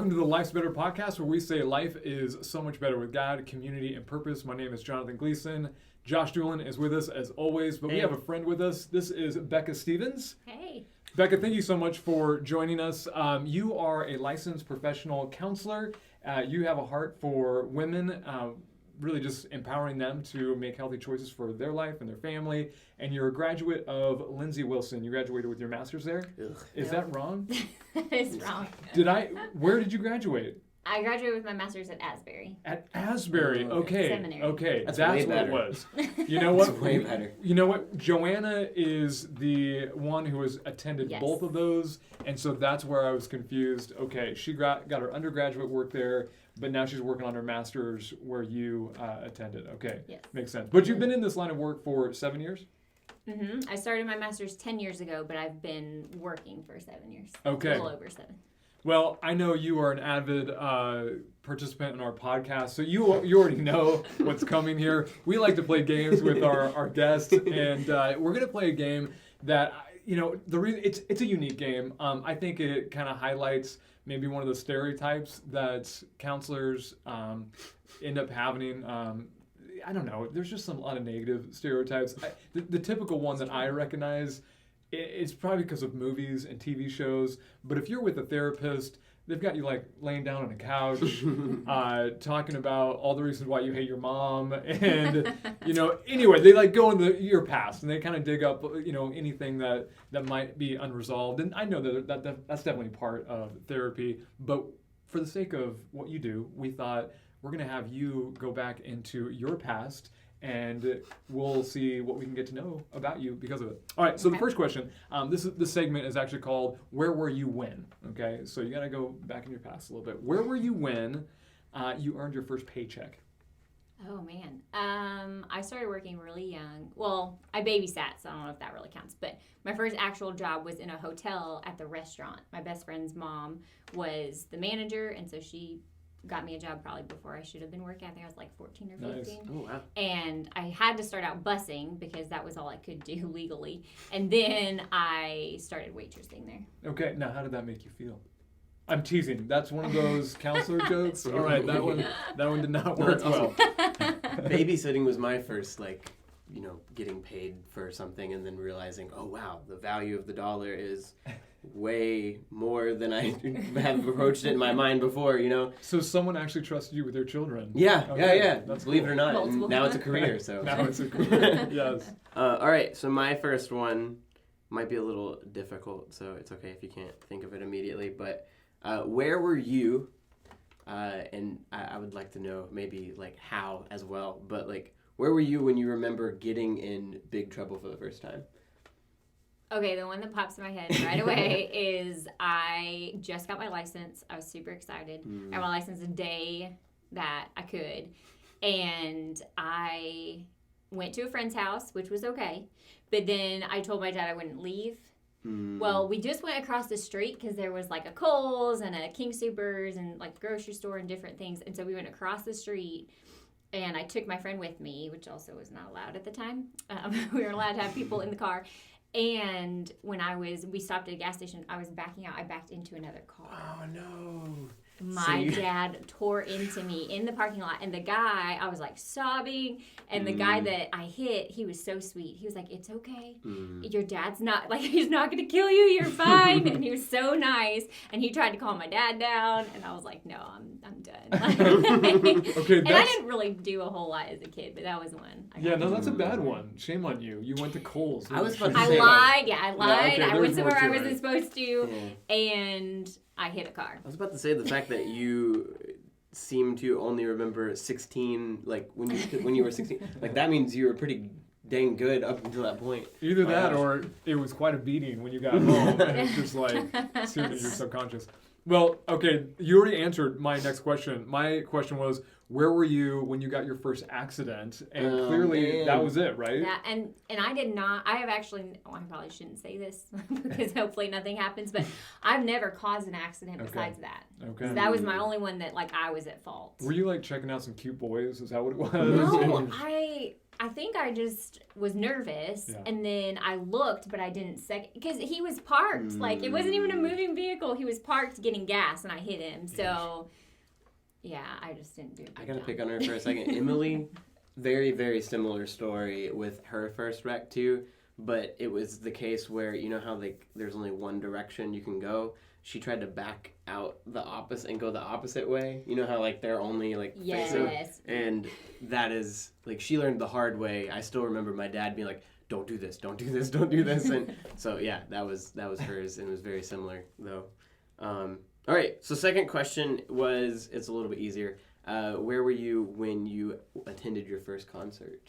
Welcome to the Life's Better podcast, where we say life is so much better with God, community, and purpose. My name is Jonathan Gleason. Josh Doolin is with us as always, but we have a friend with us. This is Becca Stevens. Hey. Becca, thank you so much for joining us. You are a licensed professional counselor. You have a heart for women, really just empowering them to make healthy choices for their life and their family. And you're a graduate of Lindsey Wilson. You graduated with your master's there. Ugh. Is that wrong? It's wrong. Where did you graduate? I graduated with my master's at Asbury. At Asbury, okay. Seminary. Okay, That's what way it better. was. You know what? That's way better. You know what? Joanna is the one who has attended Yes. both of those, and so that's where I was confused. Okay, she got her undergraduate work there, but now she's working on her master's where you attended. Okay, Yes. makes sense. But you've been in this line of work for 7 years? Mm-hmm. I started my master's 10 years ago, but I've been working for 7 years. Okay. A little over 7. Well, I know you are an avid participant in our podcast, so you already know what's coming here. We like to play games with our guests, and we're going to play a game that, it's a unique game. I think it kind of highlights maybe one of the stereotypes that counselors end up having. I don't know. There's just a lot of negative stereotypes. The typical one that I recognize, it's probably because of movies and TV shows, but if you're with a therapist, they've got you like laying down on a couch, talking about all the reasons why you hate your mom, and anyway, they like go into your past and they kind of dig up anything that might be unresolved. And I know that's definitely part of therapy, but for the sake of what you do, we thought we're gonna have you go back into your past, and we'll see what we can get to know about you because of it. All right, so The first question, this segment is actually called Where Were You When? Okay, so you got to go back in your past a little bit. Where were you when you earned your first paycheck? Oh, man. I started working really young. Well, I babysat, so I don't know if that really counts. But my first actual job was in a hotel at the restaurant. My best friend's mom was the manager, and so she got me a job probably before I should have been working. I think I was like 14 or 15. Nice. Oh, wow. And I had to start out busing because that was all I could do legally. And then I started waitressing there. Okay, now how did that make you feel? I'm teasing. That's one of those counselor jokes. All right, that one did not work That's well. Babysitting was my first, getting paid for something and then realizing, oh, wow, the value of the dollar is way more than I have approached it in my mind before, So someone actually trusted you with their children. Yeah, Okay, yeah. that's Believe it or not, Multiple. now it's a career, so. Now it's a career. Yes. All right, so my first one might be a little difficult, so it's okay if you can't think of it immediately, but where were you, and I would like to know maybe, how as well, but, where were you when you remember getting in big trouble for the first time? Okay, the one that pops in my head right away is I just got my license. I was super excited. I got my license the day that I could. And I went to a friend's house, which was okay. But then I told my dad I wouldn't leave. Well, we just went across the street because there was like a Kohl's and a King Soopers and like grocery store and different things. And so we went across the street. And I took my friend with me, which also was not allowed at the time. We were allowed to have people in the car. And when we stopped at a gas station, I was backing out. I backed into another car. Oh, no. My dad tore into me in the parking lot. And the guy, I was like sobbing. And the guy that I hit, he was so sweet. He was like, it's okay. Your dad's not, he's not going to kill you. You're fine. And he was so nice. And he tried to calm my dad down. And I was like, no, I'm done. Okay, and I didn't really do a whole lot as a kid, but that was one. Yeah, no, that's a bad one. Shame on you. You went to Kohl's. I was about to I say lied. Yeah, I lied. okay, I went there's somewhere more I to wasn't it. supposed to, and I hit a car. I was about to say the fact that you seem to only remember 16, when you were 16, that means you were pretty dang good up until that point. Either that or it was quite a beating when you got home, and it's just seared in your subconscious. Well, okay, you already answered my next question. My question was, where were you when you got your first accident? And clearly that was it, right? Yeah, and I did not, I have actually, I probably shouldn't say this because hopefully nothing happens, but I've never caused an accident besides that. Okay. So that was my only one that I was at fault. Were you checking out some cute boys? Is that what it was? No, I I think I just was nervous, and then I looked, but I didn't because he was parked. Like, it wasn't even a moving vehicle. He was parked getting gas, and I hit him. So, yeah, I just didn't do it. I gotta pick on her for a second. Emily, very, very similar story with her first wreck, too. But it was the case where, you know how, like, there's only one direction you can go? She tried to back out the opposite and go the opposite way. You know how, like, they're only, like, yes. And that is, like, she learned the hard way. I still remember my dad being like, don't do this, don't do this, don't do this. And so, yeah, that was hers, and it was very similar, though. All right, so second question it's a little bit easier. Where were you when you attended your first concert?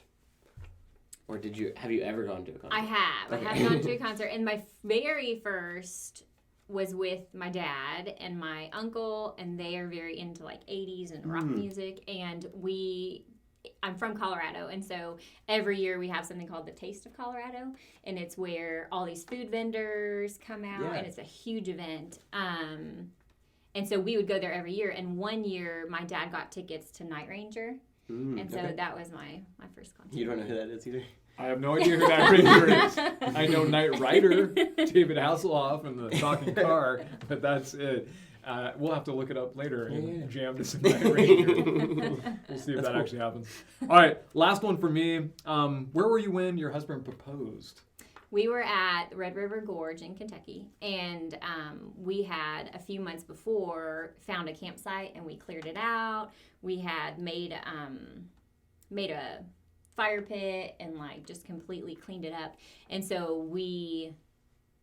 Or have you ever gone to a concert? I have. Okay. I have gone to a concert, and my very first was with my dad and my uncle, and they are very into like 80s and rock music, and I'm from Colorado, and so every year we have something called the Taste of Colorado, and it's where all these food vendors come out, and it's a huge event. And so we would go there every year, and one year my dad got tickets to Night Ranger, and so that was my first concert. You don't know who that is either? I have no idea who Night Ranger is. I know Knight Rider, David Hasselhoff, and the talking car, but that's it. We'll have to look it up later and jam to some Night Ranger. We'll see if that actually happens. All right, last one for me. Where were you when your husband proposed? We were at Red River Gorge in Kentucky, and we had a few months before found a campsite, and we cleared it out. We had made a fire pit and like just completely cleaned it up, and so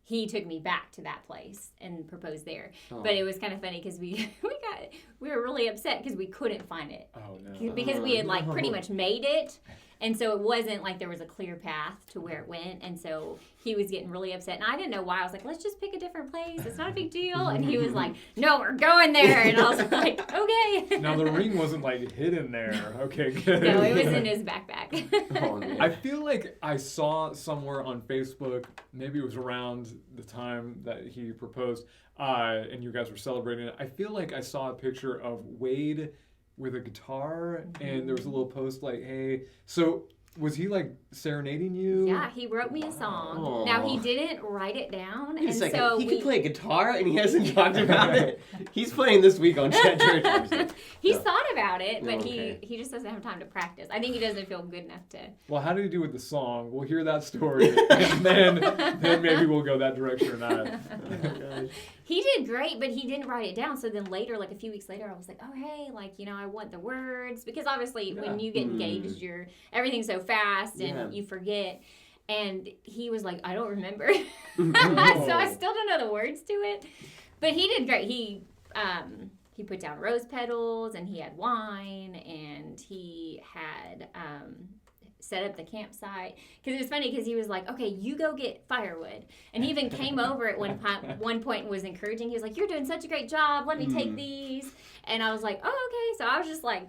he took me back to that place and proposed there. Oh. But it was kind of funny because we were really upset because we couldn't find it. Oh no! Because we had like pretty much made it. And so it wasn't like there was a clear path to where it went. And so he was getting really upset. And I didn't know why. I was like, let's just pick a different place. It's not a big deal. And he was like, no, we're going there. And I was like, okay. Now, the ring wasn't like hidden there. Okay, good. No, it was in his backpack. Oh, man. I feel like I saw somewhere on Facebook, maybe it was around the time that he proposed, and you guys were celebrating it. I feel like I saw a picture of Wade with a guitar, and there was a little post like, hey, so was he like serenading you? Yeah, he wrote me a song. Aww. Now he didn't write it down, and so he could play guitar, and he hasn't talked about it. He's playing this week on Chat Church. He's thought about it, but he just doesn't have time to practice. I think he doesn't feel good enough to. Well, how did he do with the song? We'll hear that story, and then maybe we'll go that direction or not. Oh my gosh. He did great, but he didn't write it down. So then later, like a few weeks later, I was like, oh, hey, like, you know, I want the words. Because obviously when you get engaged, everything's so fast and you forget. And he was like, I don't remember. So I still don't know the words to it. But he did great. He put down rose petals, and he had wine, and he had set up the campsite. Because it was funny because he was like, okay, you go get firewood. And he even came over at one point and was encouraging. He was like, you're doing such a great job. Let me take these. And I was like, oh, okay. So I was just like,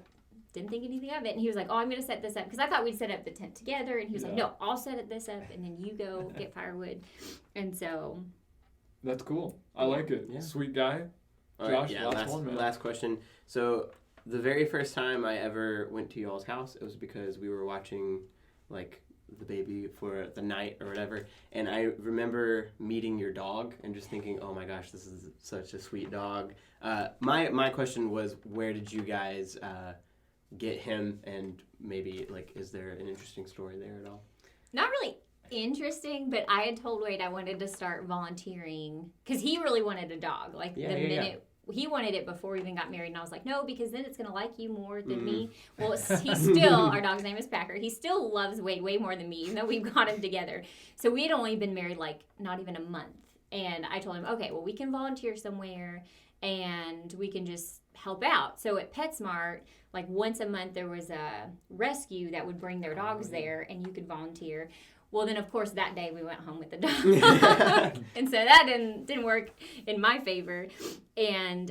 didn't think anything of it. And he was like, oh, I'm going to set this up. Because I thought we'd set up the tent together. And he was like, no, I'll set this up, and then you go get firewood. And so. That's cool. I like it. Yeah. Sweet guy. Josh, last question. So the very first time I ever went to y'all's house, it was because we were watching, like, the baby for the night or whatever, and I remember meeting your dog and just thinking, oh my gosh, this is such a sweet dog. My question was, where did you guys get him, and maybe, like, is there an interesting story there at all? Not really interesting, but I had told Wade I wanted to start volunteering because he really wanted a dog. Like, the minute he wanted it before we even got married, and I was like, no, because then it's going to like you more than me. Well, he still, our dog's name is Packer, he still loves Wade way more than me, even though we've got him together. So we had only been married, like, not even a month. And I told him, okay, well, we can volunteer somewhere, and we can just help out. So at PetSmart, like, once a month, there was a rescue that would bring their dogs there, and you could volunteer. Well, then, of course, that day we went home with the dog. And so that didn't work in my favor. And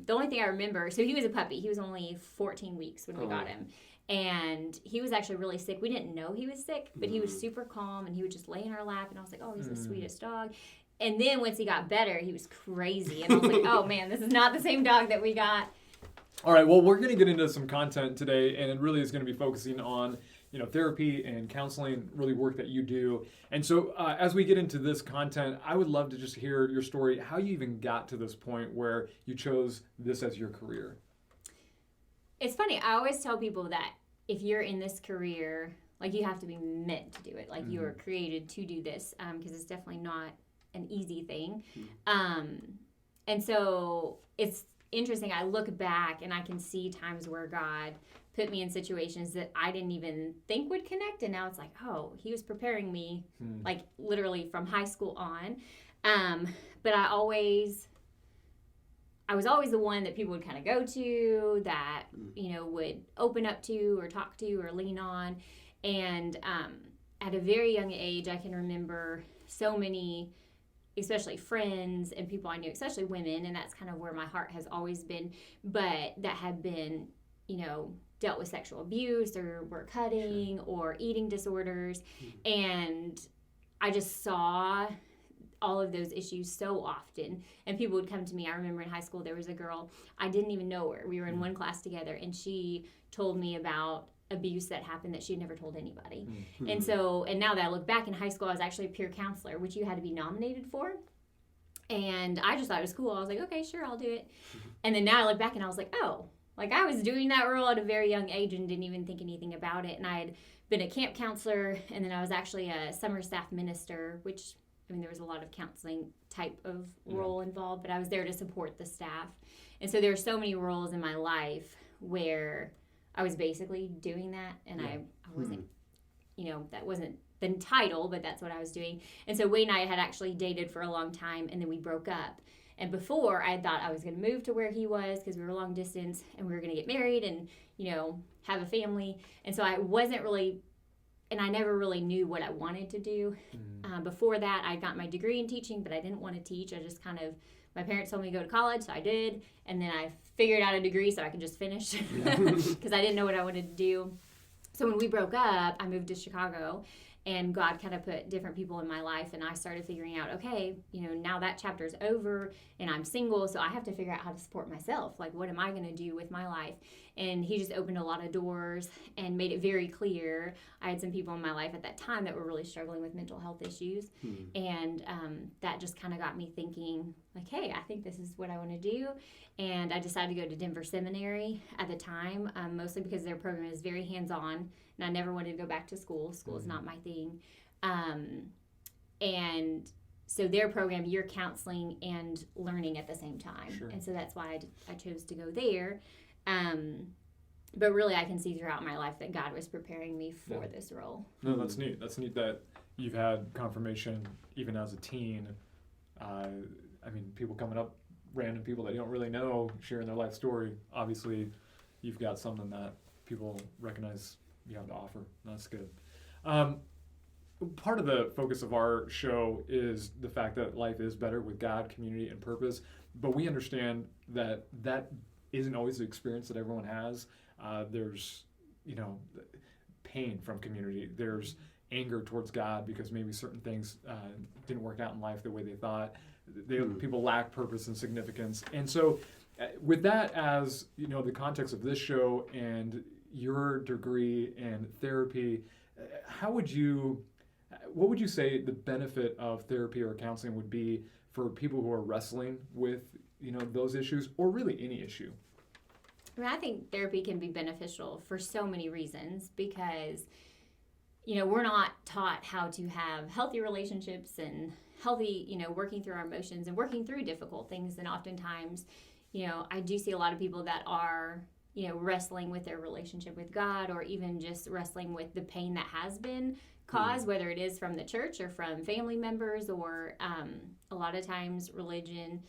the only thing I remember, so he was a puppy. He was only 14 weeks when we got him. And he was actually really sick. We didn't know he was sick, but he was super calm, and he would just lay in our lap. And I was like, oh, he's the sweetest dog. And then once he got better, he was crazy. And I was like, oh, man, this is not the same dog that we got. All right, well, we're going to get into some content today, and it really is going to be focusing on therapy and counseling, really work that you do. And so as we get into this content, I would love to just hear your story, how you even got to this point where you chose this as your career. It's funny. I always tell people that if you're in this career, like, you have to be meant to do it. Like, you were created to do this, because it's definitely not an easy thing. And so it's interesting. I look back and I can see times where God put me in situations that I didn't even think would connect. And now it's like, oh, he was preparing me, like, literally from high school on. But I was always the one that people would kind of go to, that, would open up to or talk to or lean on. And at a very young age, I can remember so many, especially friends and people I knew, especially women, and that's kind of where my heart has always been, but that had been, dealt with sexual abuse or were cutting or eating disorders. And I just saw all of those issues so often, and people would come to me. I remember in high school there was a girl, I didn't even know her. We were in one class together, and she told me about abuse that happened that she had never told anybody. And now that I look back, in high school I was actually a peer counselor, which you had to be nominated for, and I just thought it was cool. I was like, okay, sure, I'll do it. And then now I look back and I was like, oh, like, I was doing that role at a very young age and didn't even think anything about it. And I had been a camp counselor, and then I was actually a summer staff minister, which, there was a lot of counseling type of role involved, but I was there to support the staff. And so there are so many roles in my life where I was basically doing that, and I wasn't, that wasn't the title, but that's what I was doing. And so Wade and I had actually dated for a long time, and then we broke up. And before, I thought I was going to move to where he was, because we were long distance, and we were going to get married and, have a family. And so I wasn't really, and I never really knew what I wanted to do. Before that, I got my degree in teaching, but I didn't want to teach. I just my parents told me to go to college, so I did. And then I figured out a degree so I could just finish, because I didn't know what I wanted to do. So when we broke up, I moved to Chicago, and God kind of put different people in my life, and I started figuring out, okay, now that chapter's over, and I'm single, so I have to figure out how to support myself. Like, what am I going to do with my life? And he just opened a lot of doors and made it very clear. I had some people in my life at that time that were really struggling with mental health issues, and that just kind of got me thinking, like, hey, I think this is what I want to do. And I decided to go to Denver Seminary at the time, mostly because their program is very hands-on, and I never wanted to go back to school. School is not my thing. And so their program, you're counseling and learning at the same time. Sure. And so that's why I chose to go there. But really, I can see throughout my life that God was preparing me for this role. No, that's neat. That's neat that you've had confirmation even as a teen. People coming up, random people that you don't really know, sharing their life story. Obviously, you've got something that people recognize you have to offer. That's good. Part of the focus of our show is the fact that life is better with God, community, and purpose. But we understand that isn't always the experience that everyone has. There's, pain from community. There's anger towards God because maybe certain things didn't work out in life the way they thought. People lack purpose and significance. And so with that as, the context of this show and your degree in therapy, what would you say the benefit of therapy or counseling would be for people who are wrestling with, those issues, or really any issue? I think therapy can be beneficial for so many reasons, because, we're not taught how to have healthy relationships and healthy, working through our emotions and working through difficult things. And oftentimes, I do see a lot of people that are, wrestling with their relationship with God, or even just wrestling with the pain that has been caused, whether it is from the church or from family members, or a lot of times religion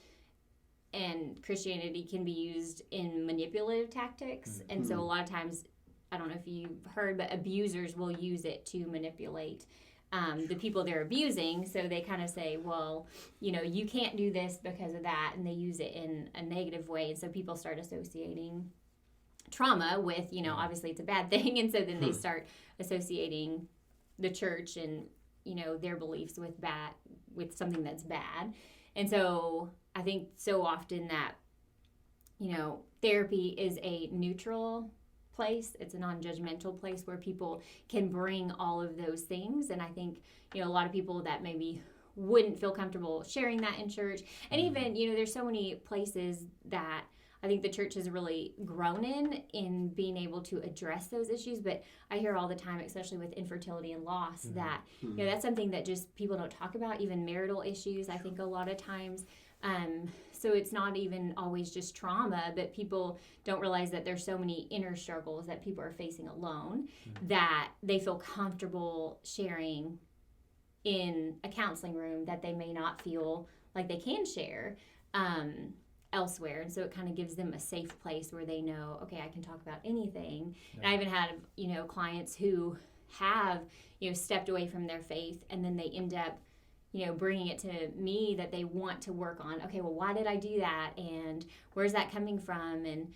and Christianity can be used in manipulative tactics. And so a lot of times, I don't know if you've heard, but abusers will use it to manipulate the people they're abusing. So they kind of say, well, you can't do this because of that, and they use it in a negative way. And so people start associating trauma with, obviously it's a bad thing. And so then they start associating the church and, their beliefs with something that's bad. And so I think so often that, therapy is a neutral place. It's a non-judgmental place where people can bring all of those things. And I think, a lot of people that maybe wouldn't feel comfortable sharing that in church. And even, there's so many places that I think the church has really grown in being able to address those issues. But I hear all the time, especially with infertility and loss, that, that's something that just people don't talk about, even marital issues, I think a lot of times. So it's not even always just trauma, but people don't realize that there's so many inner struggles that people are facing alone that they feel comfortable sharing in a counseling room that they may not feel like they can share elsewhere. And so it kind of gives them a safe place where they know, okay, I can talk about anything. Yeah. And I even had, clients who have, stepped away from their faith, and then they end up, bringing it to me that they want to work on, okay, well, why did I do that? And where's that coming from? And,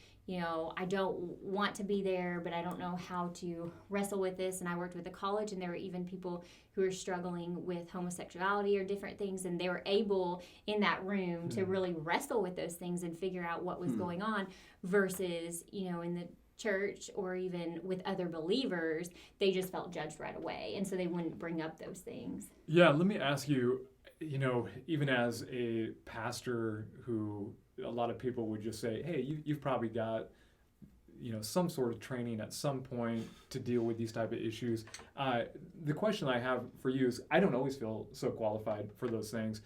I don't want to be there, but I don't know how to wrestle with this. And I worked with a college, and there were even people who were struggling with homosexuality or different things. And they were able in that room to really wrestle with those things and figure out what was going on versus, in the church or even with other believers, they just felt judged right away. And so they wouldn't bring up those things. Yeah, let me ask you, even as a pastor who a lot of people would just say, hey, you've probably got, some sort of training at some point to deal with these type of issues. The question I have for you is, I don't always feel so qualified for those things.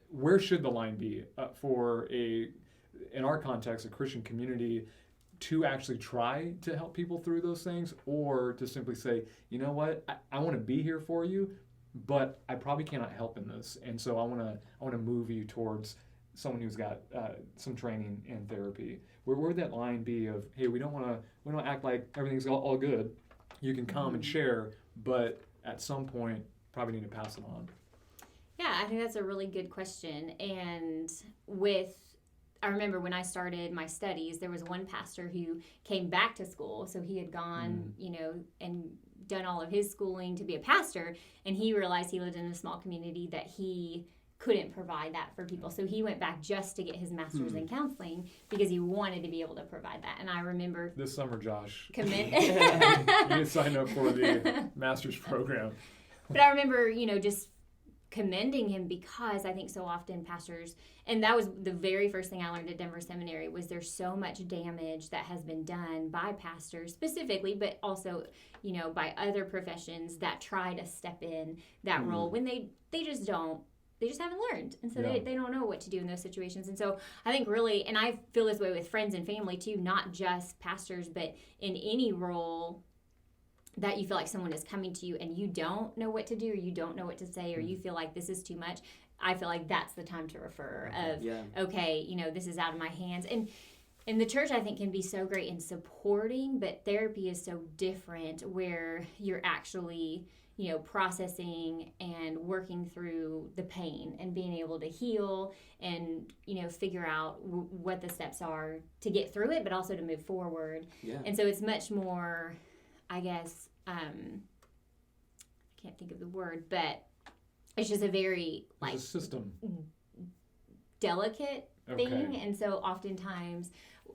Where should the line be for in our context, a Christian community, to actually try to help people through those things, or to simply say, you know what, I want to be here for you, but I probably cannot help in this, and so I want to move you towards someone who's got some training in therapy. Where would that line be of, hey, we don't act like everything's all good. You can come and share, but at some point probably need to pass it on. Yeah, I think that's a really good question. And I remember when I started my studies, there was one pastor who came back to school. So he had gone, and done all of his schooling to be a pastor. And he realized he lived in a small community that he couldn't provide that for people. So he went back just to get his master's in counseling because he wanted to be able to provide that. And I remember this summer, Josh, you can sign up for the master's program. But I remember, just commending him, because I think so often pastors, and that was the very first thing I learned at Denver Seminary, was there's so much damage that has been done by pastors specifically, but also, by other professions that try to step in that role when they just haven't learned. And so they don't know what to do in those situations. And so I think really, and I feel this way with friends and family too, not just pastors, but in any role that you feel like someone is coming to you and you don't know what to do, or you don't know what to say, or you feel like this is too much, I feel like that's the time to refer okay, this is out of my hands. And the church, I think, can be so great in supporting, but therapy is so different, where you're actually, processing and working through the pain and being able to heal and, figure out what the steps are to get through it, but also to move forward. Yeah. And so it's much more, I guess, I can't think of the word, but it's just a very, a system. Delicate thing. And so oftentimes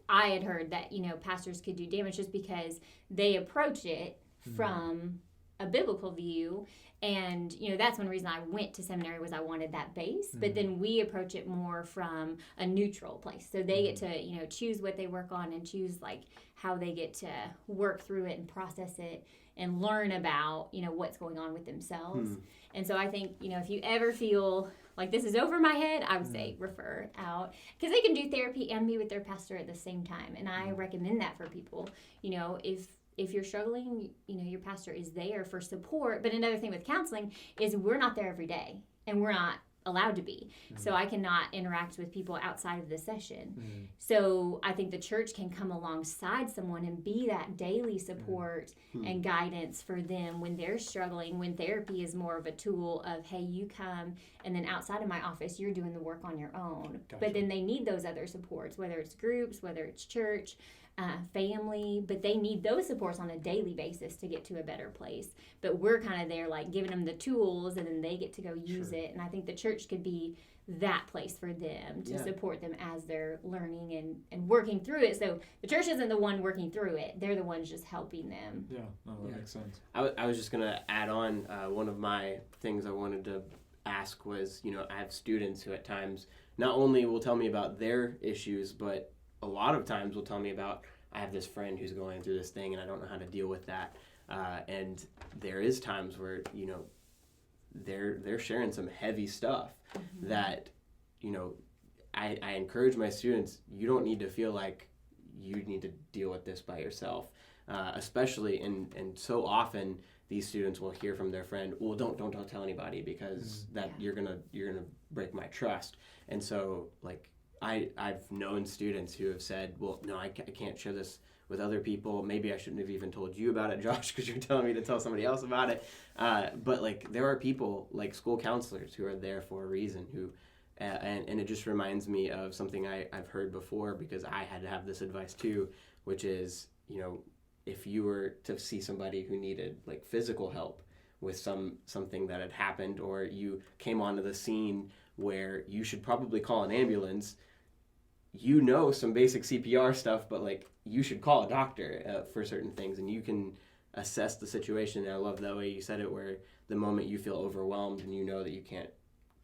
I had heard that, pastors could do damage just because they approach it from a biblical view. And, that's one reason I went to seminary, was I wanted that base. But then we approach it more from a neutral place. So they get to, choose what they work on and choose, like, how they get to work through it and process it and learn about, what's going on with themselves. And so I think, if you ever feel like this is over my head, I would say refer out, because they can do therapy and be with their pastor at the same time. And I recommend that for people. If you're struggling, your pastor is there for support. But another thing with counseling is we're not there every day, and we're not allowed to be. So I cannot interact with people outside of the session. So I think the church can come alongside someone and be that daily support and guidance for them when they're struggling, when therapy is more of a tool of, hey, you come, and then outside of my office, you're doing the work on your own. Gotcha. But then they need those other supports, whether it's groups, whether it's church. family, but they need those supports on a daily basis to get to a better place. But we're kind of there like giving them the tools, and then they get to go use it. And I think the church could be that place for them to support them as they're learning and working through it. So the church isn't the one working through it. They're the ones just helping them. Yeah, that makes sense. I was just going to add on, one of my things I wanted to ask was, I have students who at times not only will tell me about their issues, but a lot of times will tell me about, I have this friend who's going through this thing and I don't know how to deal with that. And there is times where, they're sharing some heavy stuff that, I encourage my students, you don't need to feel like you need to deal with this by yourself. Especially, and so often these students will hear from their friend, well, don't tell anybody because that you're gonna break my trust. And so like I've known students who have said, well, no, I can't share this with other people. Maybe I shouldn't have even told you about it, Josh, because you're telling me to tell somebody else about it. But like there are people like school counselors who are there for a reason, who and it just reminds me of something I've heard before, because I had to have this advice too, which is, if you were to see somebody who needed like physical help with something that had happened, or you came onto the scene where you should probably call an ambulance, some basic CPR stuff, but like you should call a doctor for certain things, and you can assess the situation. And I love that way you said it, where the moment you feel overwhelmed and you know that you can't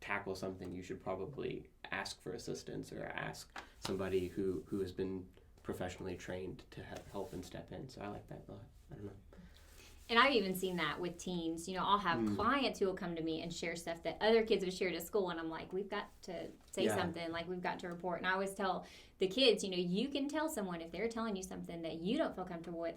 tackle something, you should probably ask for assistance or ask somebody who has been professionally trained to help and step in. So I like that a lot. I don't know. And I've even seen that with teens. I'll have clients who will come to me and share stuff that other kids have shared at school, and I'm like, we've got to say something, like we've got to report. And I always tell the kids, you can tell someone if they're telling you something that you don't feel comfortable with,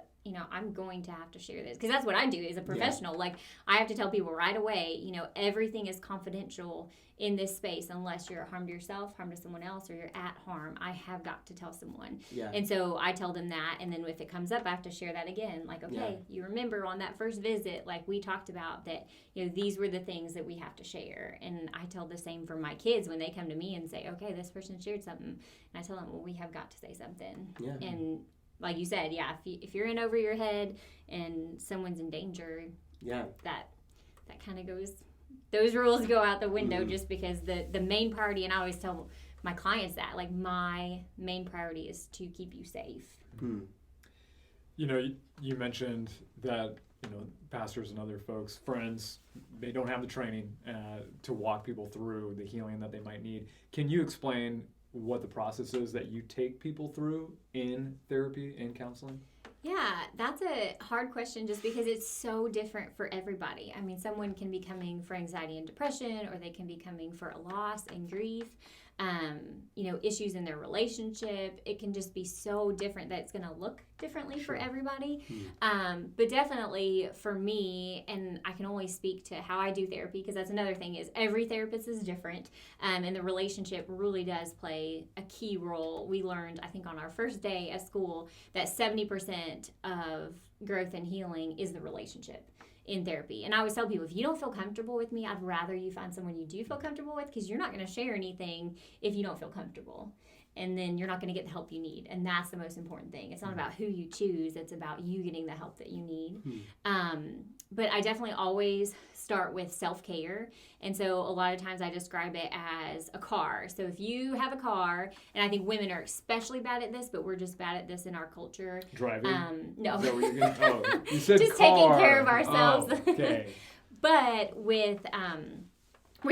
I'm going to have to share this. Because that's what I do as a professional. Like, I have to tell people right away, everything is confidential in this space unless you're harm to yourself, harm to someone else, or you're at harm. I have got to tell someone. Yeah. And so I tell them that, and then if it comes up, I have to share that again. Like, okay, you remember on that first visit, like we talked about that, these were the things that we have to share. And I tell the same for my kids when they come to me and say, okay, this person shared something. And I tell them, well, we have got to say something. Yeah. And like you said, if you're in over your head and someone's in danger, that kind of goes, those rules go out the window just because the main priority, and I always tell my clients that, like, my main priority is to keep you safe. You mentioned that, pastors and other folks, friends, they don't have the training to walk people through the healing that they might need. Can you explain what the process is that you take people through in therapy, in counseling? Yeah, that's a hard question just because it's so different for everybody. I mean, someone can be coming for anxiety and depression, or they can be coming for a loss and grief, issues in their relationship. It can just be so different that it's going to look differently for everybody. But definitely for me, and I can only speak to how I do therapy, because that's another thing, is every therapist is different, and the relationship really does play a key role. We learned, I think on our first day at school, that 70% of growth and healing is the relationship in therapy. And I always tell people, if you don't feel comfortable with me, I'd rather you find someone you do feel comfortable with, because you're not going to share anything if you don't feel comfortable. And then you're not going to get the help you need. And that's the most important thing. It's not about who you choose. It's about you getting the help that you need. But I definitely always start with self-care. And so a lot of times I describe it as a car. So if you have a car, and I think women are especially bad at this, but we're just bad at this in our culture. Driving? No. Is that what you're gonna, you said just car. Taking care of ourselves. Oh, okay. But with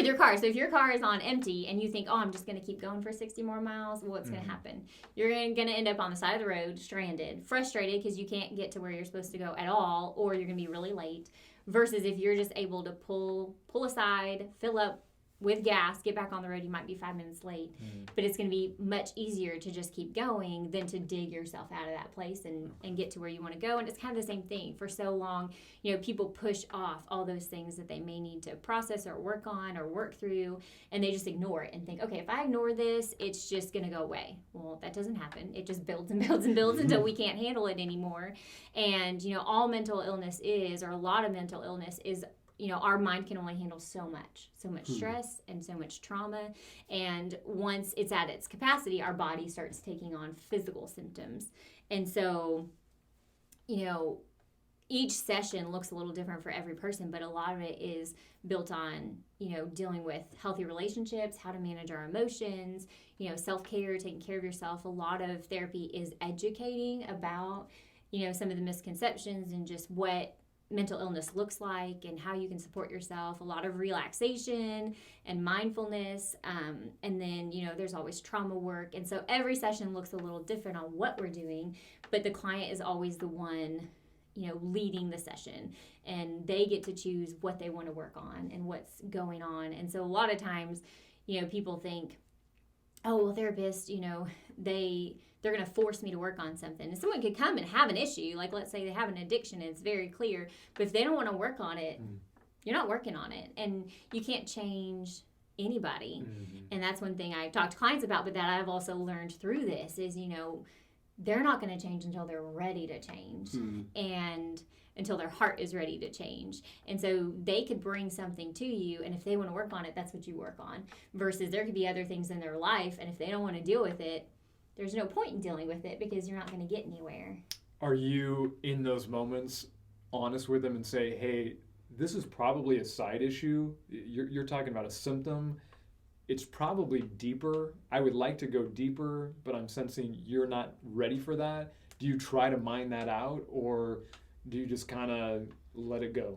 your car, so if your car is on empty and you think, I'm just going to keep going for 60 more miles, what's going to happen? You're going to end up on the side of the road, stranded, frustrated because you can't get to where you're supposed to go at all, or you're going to be really late. Versus if you're just able to pull aside, fill up with gas, get back on the road, you might be 5 minutes late, but it's going to be much easier to just keep going than to dig yourself out of that place and get to where you want to go. And it's kind of the same thing. For so long, people push off all those things that they may need to process or work on or work through, and they just ignore it and think, okay, if I ignore this, it's just going to go away. Well, that doesn't happen. It just builds and builds and builds until we can't handle it anymore. And, all mental illness is, or a lot of mental illness is, our mind can only handle so much stress and so much trauma. And once it's at its capacity, our body starts taking on physical symptoms. And so, each session looks a little different for every person, but a lot of it is built on, dealing with healthy relationships, how to manage our emotions, self-care, taking care of yourself. A lot of therapy is educating about, some of the misconceptions and just what mental illness looks like and how you can support yourself. A lot of relaxation and mindfulness. And then, there's always trauma work. And so every session looks a little different on what we're doing, but the client is always the one leading the session, and they get to choose what they want to work on and what's going on. And so a lot of times, people think, oh, well, therapists, they're going to force me to work on something. And someone could come and have an issue, like let's say they have an addiction, and it's very clear, but if they don't want to work on it, you're not working on it, and you can't change anybody. And that's one thing I talk to clients about, but that I've also learned through this is, they're not going to change until they're ready to change and until their heart is ready to change. And so they could bring something to you, and if they want to work on it, that's what you work on. Versus there could be other things in their life, and if they don't want to deal with it, there's no point in dealing with it because you're not going to get anywhere. Are you, in those moments, honest with them and say, hey, this is probably a side issue? You're talking about a symptom. It's probably deeper. I would like to go deeper, but I'm sensing you're not ready for that. Do you try to mine that out, or do you just kind of let it go?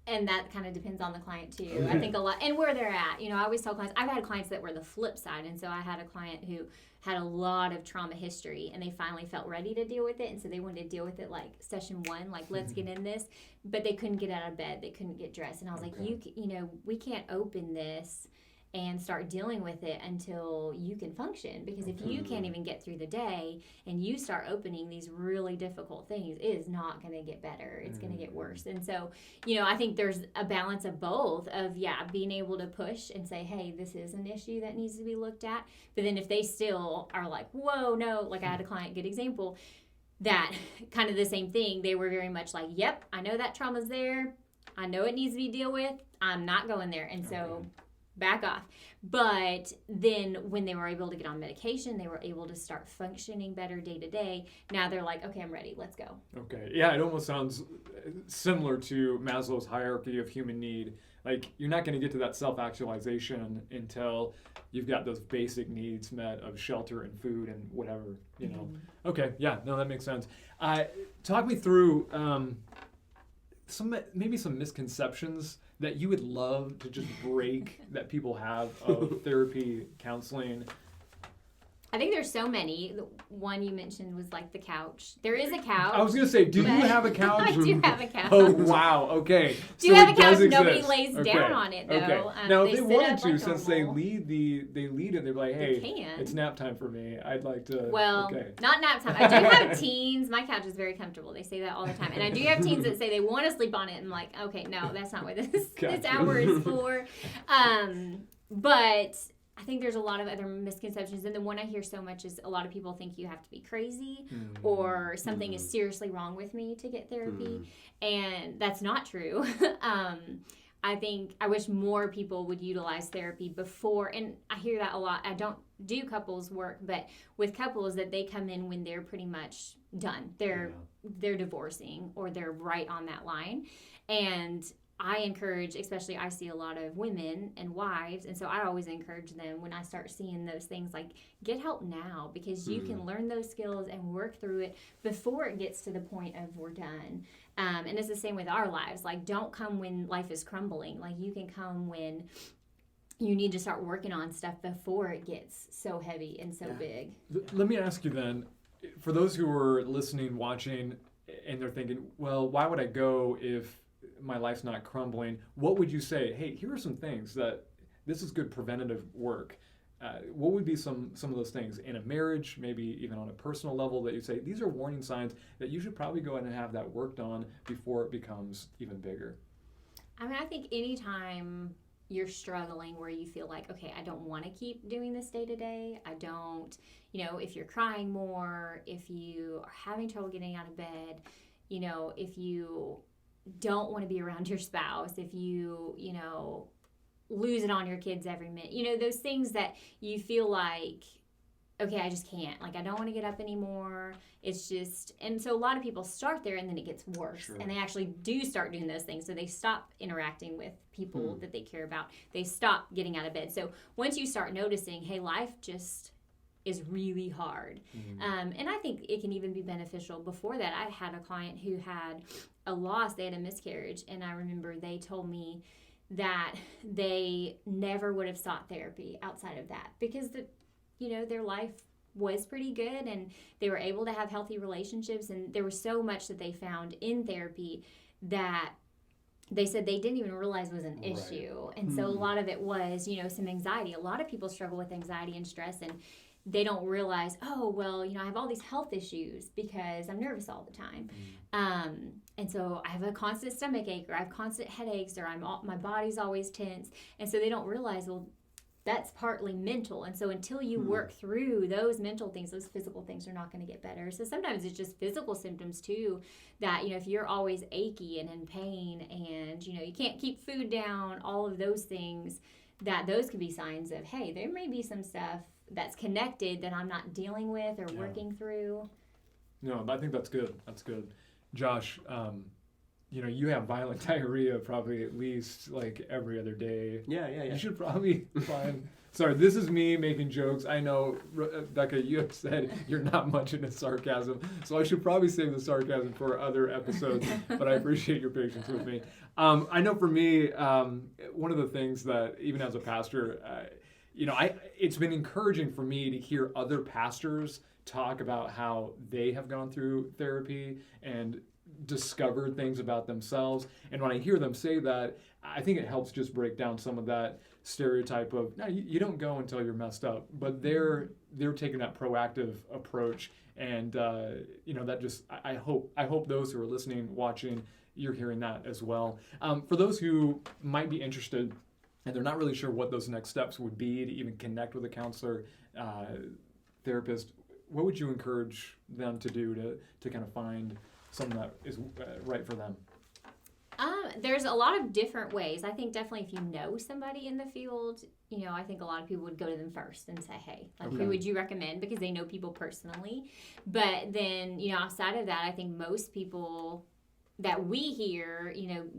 And that kind of depends on the client too. I think a lot, and where they're at. I always tell clients, I've had clients that were the flip side. And so I had a client who had a lot of trauma history, and they finally felt ready to deal with it. And so they wanted to deal with it like session 1, like let's get in this, but they couldn't get out of bed. They couldn't get dressed. And I was like, we can't open this and start dealing with it until you can function. Because if you can't even get through the day and you start opening these really difficult things, it is not going to get better. It's going to get worse. And so, I think there's a balance of both of, being able to push and say, hey, this is an issue that needs to be looked at. But then if they still are like, whoa, no, like I had a client, good example, that kind of the same thing. They were very much like, yep, I know that trauma's there. I know it needs to be dealt with. I'm not going there. And so back off. But then when they were able to get on medication, they were able to start functioning better day to day. Now they're like, okay, I'm ready. Let's go. Okay. Yeah, it almost sounds similar to Maslow's hierarchy of human need. Like, you're not going to get to that self-actualization until you've got those basic needs met of shelter and food and whatever, Okay. Yeah, no, that makes sense. Talk me through some misconceptions that you would love to just break that people have of therapy, counseling. I think there's so many. The one you mentioned was like the couch. There is a couch. I was going to say, do you have a couch? I do have a couch. Oh, wow. Okay. Do you have a couch? Nobody lays down on it, though. Okay. Now, if they wanted to, like since normal. they lead it, they're like, hey, They can. it's nap time for me. I'd like to. Well, okay. not nap time. I do have teens. My couch is very comfortable. They say that all the time. And I do have teens that say they want to sleep on it. And I'm like, okay, no, that's not what this hour is for. But I think there's a lot of other misconceptions. And the one I hear so much is a lot of people think you have to be crazy or something is seriously wrong with me to get therapy. And that's not true. I wish more people would utilize therapy before, and I hear that a lot. I don't do couples work, but with couples that they come in when they're pretty much done. They're divorcing or they're right on that line. And I encourage, especially I see a lot of women and wives, and so I always encourage them when I start seeing those things, like, get help now, because you can learn those skills and work through it before it gets to the point of we're done. And it's the same with our lives. Like, don't come when life is crumbling. Like, you can come when you need to start working on stuff before it gets so heavy and so big. Let me ask you then, for those who are listening, watching, and they're thinking, well, why would I go if my life's not crumbling? What would you say? Hey, here are some things that this is good preventative work. What would be some of those things in a marriage, maybe even on a personal level, that you say these are warning signs that you should probably go ahead and have that worked on before it becomes even bigger? I mean, I think anytime you're struggling where you feel like, okay, I don't want to keep doing this day to day. I don't, if you're crying more, if you are having trouble getting out of bed, if you don't want to be around your spouse, if you, lose it on your kids every minute, those things that you feel like okay, I just can't. Like, I don't want to get up anymore. It's just, and so a lot of people start there and then it gets worse. Sure. And they actually do start doing those things. So they stop interacting with people that they care about. They stop getting out of bed. So once you start noticing, hey, life just is really hard. And I think it can even be beneficial. Before that, I had a client who had a loss. They had a miscarriage. And I remember they told me that they never would have sought therapy outside of that because their life was pretty good and they were able to have healthy relationships, and there was so much that they found in therapy that they said they didn't even realize was an issue. And so a lot of it was, some anxiety. A lot of people struggle with anxiety and stress, and they don't realize, oh, well, I have all these health issues because I'm nervous all the time. And so I have a constant stomach ache, or I have constant headaches, or my body's always tense. And so they don't realize, well, that's partly mental. And so until you work through those mental things, those physical things are not going to get better. So sometimes it's just physical symptoms too, that, if you're always achy and in pain and, you can't keep food down, all of those things, that those could be signs of, hey, there may be some stuff that's connected that I'm not dealing with or working through. No, I think that's good. That's good. Josh, you have violent diarrhea probably at least like every other day. Yeah. You should probably find... Sorry, this is me making jokes. I know, Becca, you have said you're not much into sarcasm, so I should probably save the sarcasm for other episodes, but I appreciate your patience with me. I know for me, one of the things that, even as a pastor, it's been encouraging for me to hear other pastors talk about how they have gone through therapy and discovered things about themselves. And when I hear them say that, I think it helps just break down some of that stereotype of, no, you don't go until you're messed up. But they're taking that proactive approach. And, that just, I hope those who are listening, watching, you're hearing that as well. For those who might be interested and they're not really sure what those next steps would be to even connect with a counselor, therapist, what would you encourage them to do to kind of find something that is right for them? There's a lot of different ways. I think definitely if you know somebody in the field, I think a lot of people would go to them first and say, hey, who would you recommend? Because they know people personally. But then, outside of that, I think most people that we hear,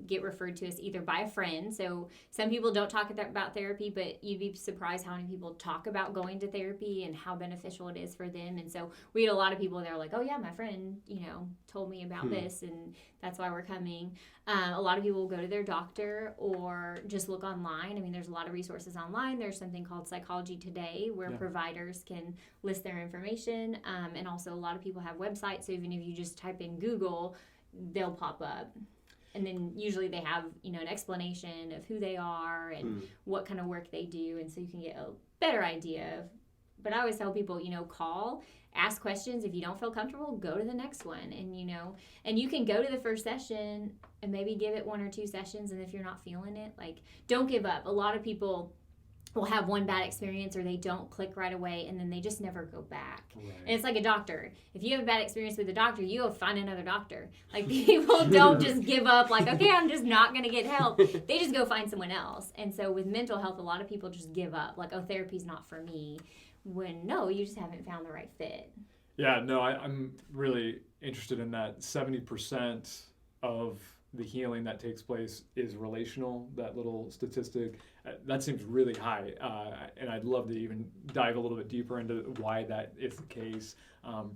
get referred to us either by a friend. So some people don't talk about therapy, but you'd be surprised how many people talk about going to therapy and how beneficial it is for them. And so we had a lot of people that are like, oh yeah, my friend, told me about this and that's why we're coming. A lot of people will go to their doctor or just look online. I mean, there's a lot of resources online. There's something called Psychology Today where providers can list their information. And also a lot of people have websites. So even if you just type in Google, they'll pop up, and then usually they have an explanation of who they are and what kind of work they do, and so you can get a better idea. But I always tell people, call, ask questions. If you don't feel comfortable, go to the next one, and you can go to the first session and maybe give it 1 or 2 sessions, and if you're not feeling it, don't give up. A lot of people will have one bad experience or they don't click right away and then they just never go back. Right. And it's like a doctor. If you have a bad experience with a doctor, you go find another doctor. People don't just give up okay, I'm just not going to get help. They just go find someone else. And so with mental health, a lot of people just give up. Oh, therapy's not for me. When no, you just haven't found the right fit. Yeah, no, I'm really interested in that. 70% of the healing that takes place is relational, that little statistic. That seems really high, and I'd love to even dive a little bit deeper into why that is the case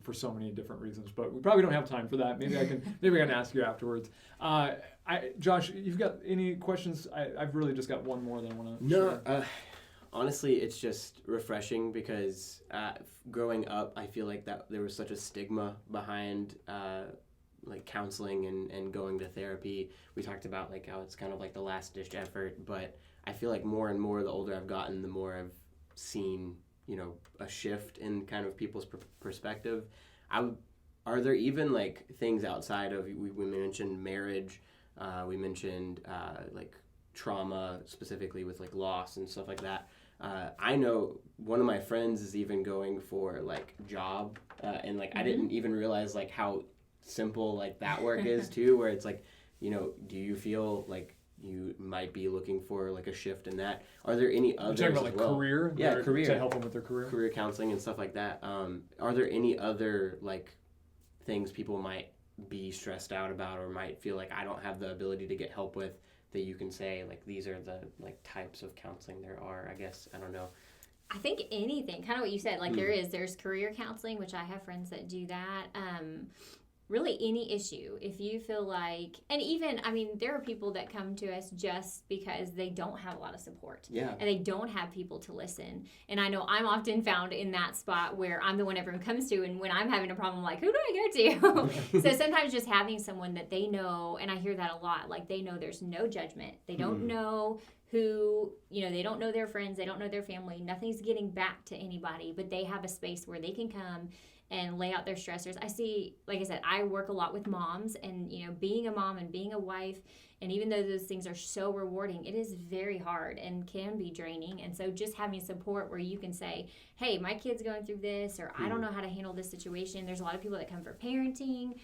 for so many different reasons. But we probably don't have time for that. Maybe I can ask you afterwards. Josh, you've got any questions? I've really just got one more that I want to share. Honestly, it's just refreshing because growing up, I feel like that there was such a stigma behind counseling and going to therapy. We talked about how it's kind of the last ditch effort, but I feel like more and more the older I've gotten, the more I've seen a shift in kind of people's perspective. Are there even things outside of we mentioned marriage, we mentioned trauma specifically with loss and stuff like that. I know one of my friends is even going for job and I didn't even realize how simple that work is too, where it's do you feel you might be looking for like a shift in that. Are there any You're others talking about as like well? career? Yeah, career. To help them with their career? Career counseling and stuff like that. Are there any other like things people might be stressed out about or might feel like I don't have the ability to get help with that you can say like these are the like types of counseling there are? I guess I don't know. I think anything, kind of what you said, like there's career counseling, which I have friends that do that. Really any issue, if you feel like, and even, I mean, there are people that come to us just because they don't have a lot of support. Yeah. And they don't have people to listen. And I know I'm often found in that spot where I'm the one everyone comes to, and when I'm having a problem, I'm like, who do I go to? So sometimes just having someone that they know, and I hear that a lot, like they know there's no judgment. They don't know who, they don't know their friends, they don't know their family, nothing's getting back to anybody, but they have a space where they can come and lay out their stressors. I see, like I said, I work a lot with moms, and being a mom and being a wife, and even though those things are so rewarding, it is very hard and can be draining. And so just having support where you can say, hey, my kid's going through this, or I don't know how to handle this situation. There's a lot of people that come for parenting,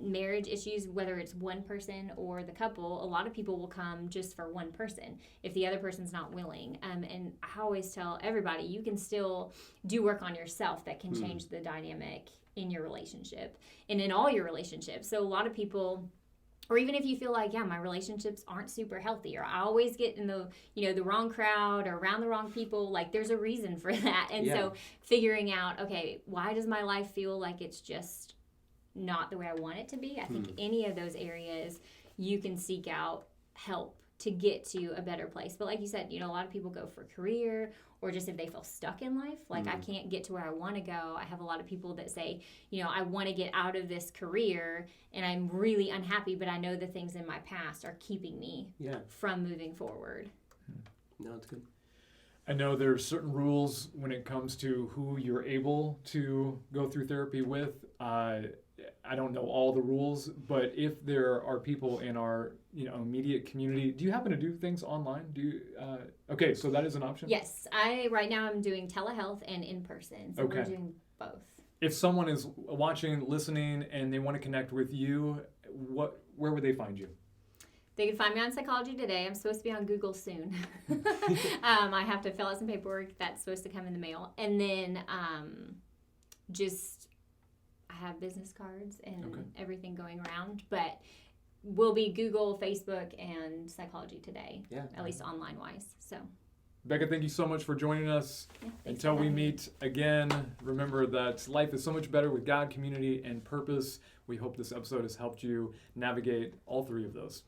marriage issues, whether it's one person or the couple. A lot of people will come just for one person if the other person's not willing. And I always tell everybody, you can still do work on yourself that can change the dynamic in your relationship and in all your relationships. So a lot of people, or even if you feel like, my relationships aren't super healthy, or I always get in the, the wrong crowd or around the wrong people, like there's a reason for that. And so figuring out, okay, why does my life feel like it's just not the way I want it to be? I think any of those areas you can seek out help to get to a better place. But like you said, a lot of people go for career, or just if they feel stuck in life, like I can't get to where I want to go. I have a lot of people that say, I want to get out of this career and I'm really unhappy, but I know the things in my past are keeping me from moving forward. No, it's good. I know there's certain rules when it comes to who you're able to go through therapy with. I don't know all the rules, but if there are people in our immediate community, do you happen to do things online? Do you? Okay, so that is an option. Yes, right now I'm doing telehealth and in person, so we're doing both. If someone is watching, listening, and they want to connect with you, where would they find you? They can find me on Psychology Today. I'm supposed to be on Google soon. I have to fill out some paperwork that's supposed to come in the mail, and then I have business cards and everything going around, but will be Google, Facebook, and Psychology Today, at least online-wise. So, Becca, thank you so much for joining us. Until we meet again, remember that life is so much better with God, community, and purpose. We hope this episode has helped you navigate all three of those.